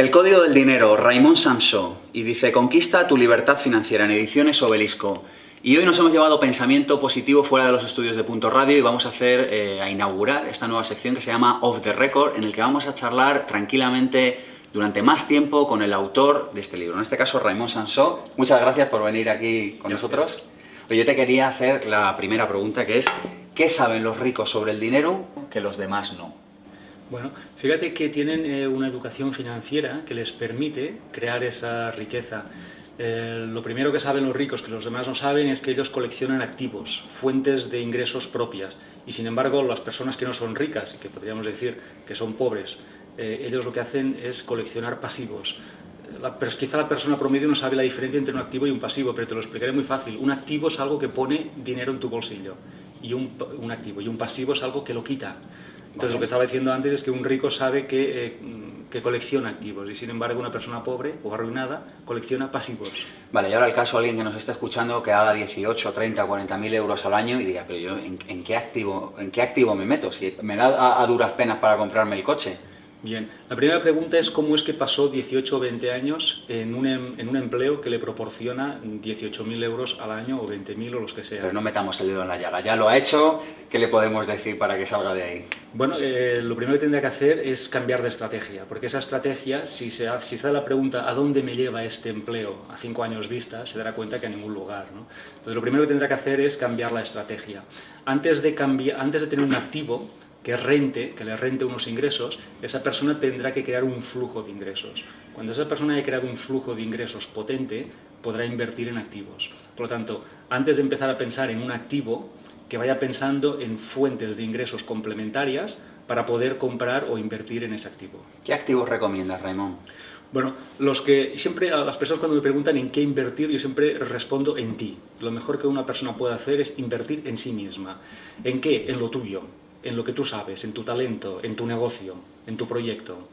El código del dinero, Raimon Samsó, y dice: conquista tu libertad financiera, en ediciones Obelisco. Y hoy nos hemos llevado pensamiento positivo fuera de los estudios de Punto Radio y vamos a inaugurar esta nueva sección que se llama Off the Record, en el que vamos a charlar tranquilamente durante más tiempo con el autor de este libro, en este caso Raimon Samsó. Muchas gracias por venir aquí con nosotros. Oye, yo te quería hacer la primera pregunta, que es: ¿qué saben los ricos sobre el dinero que los demás no? Bueno, fíjate que tienen una educación financiera que les permite crear esa riqueza. Lo primero que saben los ricos que los demás no saben es que ellos coleccionan activos, fuentes de ingresos propias, y sin embargo las personas que no son ricas y que podríamos decir que son pobres, ellos lo que hacen es coleccionar pasivos. Quizá la persona promedio no sabe la diferencia entre un activo y un pasivo, pero te lo explicaré muy fácil. Un activo es algo que pone dinero en tu bolsillo, y un activo, y un pasivo es algo que lo quita. Entonces, lo que estaba diciendo antes es que un rico sabe que colecciona activos y, sin embargo, una persona pobre o arruinada colecciona pasivos. Vale, y ahora el caso de alguien que nos esté escuchando que haga 18, 30, 40.000 euros al año y diga: pero yo, ¿en qué activo me meto? Si me da a duras penas para comprarme el coche. Bien, la primera pregunta es cómo es que pasó 18 o 20 años en un empleo que le proporciona 18.000 euros al año o 20.000 o los que sea. Pero no metamos el dedo en la llaga, ya lo ha hecho, ¿qué le podemos decir para que salga de ahí? Bueno, lo primero que tendría que hacer es cambiar de estrategia, porque esa estrategia, si se da la pregunta ¿a dónde me lleva este empleo a 5 años vista?, se dará cuenta que a ningún lugar, ¿no? Entonces, lo primero que tendrá que hacer es cambiar la estrategia. Antes de tener un activo que le rente unos ingresos, esa persona tendrá que crear un flujo de ingresos. Cuando esa persona haya creado un flujo de ingresos potente, podrá invertir en activos. Por lo tanto, antes de empezar a pensar en un activo, que vaya pensando en fuentes de ingresos complementarias para poder comprar o invertir en ese activo. ¿Qué activos recomiendas, Raimon? Bueno, siempre a las personas cuando me preguntan en qué invertir, yo siempre respondo: en ti. Lo mejor que una persona puede hacer es invertir en sí misma. ¿En qué? En lo tuyo, en lo que tú sabes, en tu talento, en tu negocio, en tu proyecto.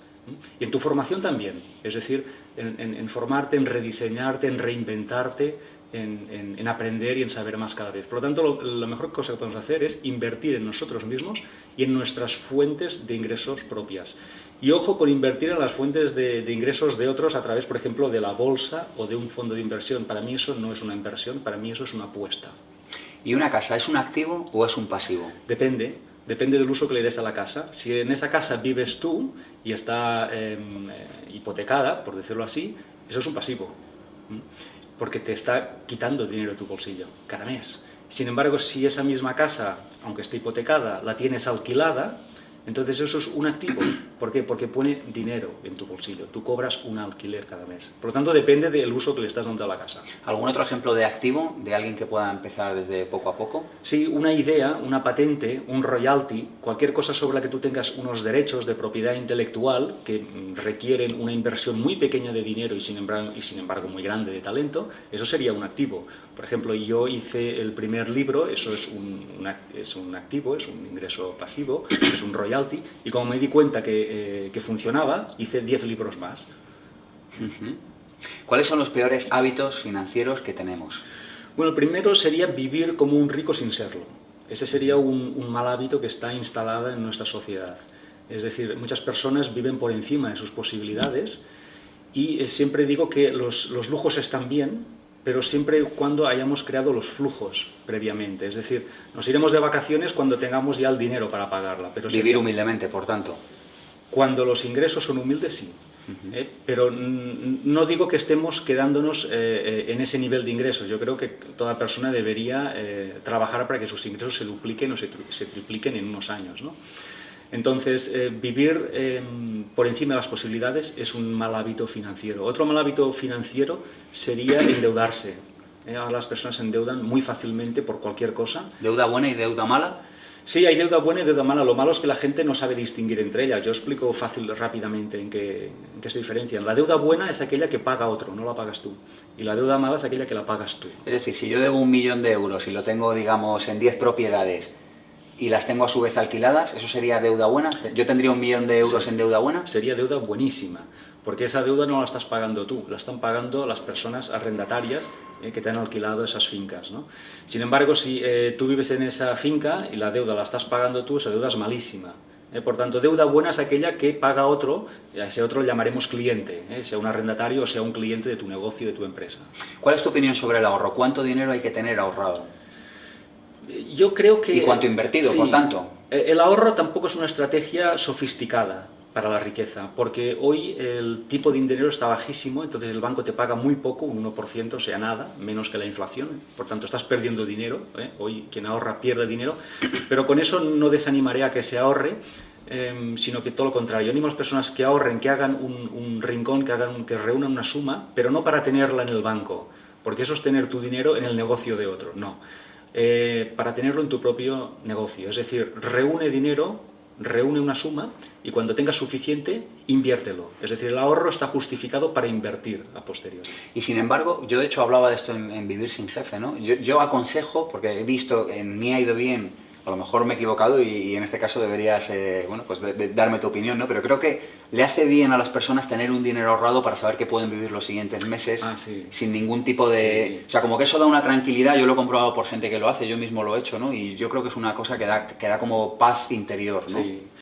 Y en tu formación también, es decir, en formarte, en rediseñarte, en reinventarte, en aprender y en saber más cada vez. Por lo tanto, la mejor cosa que podemos hacer es invertir en nosotros mismos y en nuestras fuentes de ingresos propias. Y ojo con invertir en las fuentes de ingresos de otros a través, por ejemplo, de la bolsa o de un fondo de inversión. Para mí eso no es una inversión, para mí eso es una apuesta. ¿Y una casa es un activo o es un pasivo? Depende del uso que le des a la casa. Si en esa casa vives tú y está hipotecada, por decirlo así, eso es un pasivo, porque te está quitando dinero de tu bolsillo cada mes. Sin embargo, si esa misma casa, aunque esté hipotecada, la tienes alquilada, entonces eso es un activo. ¿Por qué? Porque pone dinero en tu bolsillo. Tú cobras un alquiler cada mes. Por lo tanto, depende del uso que le estás dando a la casa. ¿Algún otro ejemplo de activo, de alguien que pueda empezar desde poco a poco? Sí, una idea, una patente, un royalty, cualquier cosa sobre la que tú tengas unos derechos de propiedad intelectual que requieren una inversión muy pequeña de dinero y sin embargo muy grande de talento, eso sería un activo. Por ejemplo, yo hice el primer libro, eso es un activo, es un ingreso pasivo, es un royalty, y como me di cuenta que funcionaba, hice 10 libros más. ¿Cuáles son los peores hábitos financieros que tenemos? Bueno, el primero sería vivir como un rico sin serlo. Ese sería un mal hábito que está instalado en nuestra sociedad. Es decir, muchas personas viven por encima de sus posibilidades y siempre digo que los lujos están bien, pero siempre y cuando hayamos creado los flujos previamente. Es decir, nos iremos de vacaciones cuando tengamos ya el dinero para pagarla. Pero vivir humildemente, por tanto. Cuando los ingresos son humildes, sí. Pero no digo que estemos quedándonos en ese nivel de ingresos. Yo creo que toda persona debería trabajar para que sus ingresos se dupliquen o se tripliquen en unos años, ¿no? Entonces, vivir por encima de las posibilidades es un mal hábito financiero. Otro mal hábito financiero sería endeudarse. Ahora las personas se endeudan muy fácilmente por cualquier cosa. ¿Deuda buena y deuda mala? Sí, hay deuda buena y deuda mala. Lo malo es que la gente no sabe distinguir entre ellas. Yo explico rápidamente en qué se diferencian. La deuda buena es aquella que paga otro, no la pagas tú. Y la deuda mala es aquella que la pagas tú. Es decir, si yo debo 1.000.000 de euros y lo tengo, digamos, en 10 propiedades y las tengo a su vez alquiladas, ¿eso sería deuda buena? ¿Yo tendría 1.000.000 de euros en deuda buena? Sería deuda buenísima, porque esa deuda no la estás pagando tú, la están pagando las personas arrendatarias que te han alquilado esas fincas, ¿no? Sin embargo, si tú vives en esa finca y la deuda la estás pagando tú, esa deuda es malísima. Por tanto, deuda buena es aquella que paga otro, a ese otro le llamaremos cliente, sea un arrendatario o sea un cliente de tu negocio, de tu empresa. ¿Cuál es tu opinión sobre el ahorro? ¿Cuánto dinero hay que tener ahorrado? Yo creo que... ¿Y cuánto invertido, sí, por tanto? El ahorro tampoco es una estrategia sofisticada para la riqueza, porque hoy el tipo de dinero está bajísimo, entonces el banco te paga muy poco, un 1%, o sea, nada, menos que la inflación, por tanto estás perdiendo dinero, hoy quien ahorra pierde dinero, pero con eso no desanimaré a que se ahorre, sino que todo lo contrario. Yo animo a las personas que ahorren, que hagan un rincón, que reúnan una suma, pero no para tenerla en el banco, porque eso es tener tu dinero en el negocio de otro, no. Para tenerlo en tu propio negocio, es decir, reúne dinero, reúne una suma y cuando tengas suficiente, inviértelo. Es decir, el ahorro está justificado para invertir a posteriori. Y sin embargo, yo de hecho hablaba de esto en Vivir sin Jefe, ¿no? Yo aconsejo, porque he visto, en mí ha ido bien, a lo mejor me he equivocado y en este caso deberías, bueno, pues darme tu opinión, ¿no? Pero creo que le hace bien a las personas tener un dinero ahorrado para saber que pueden vivir los siguientes meses Sí. sin ningún tipo de... Sí. O sea, como que eso da una tranquilidad, yo lo he comprobado por gente que lo hace, yo mismo lo he hecho, ¿no? Y yo creo que es una cosa que da como paz interior, ¿no? Sí.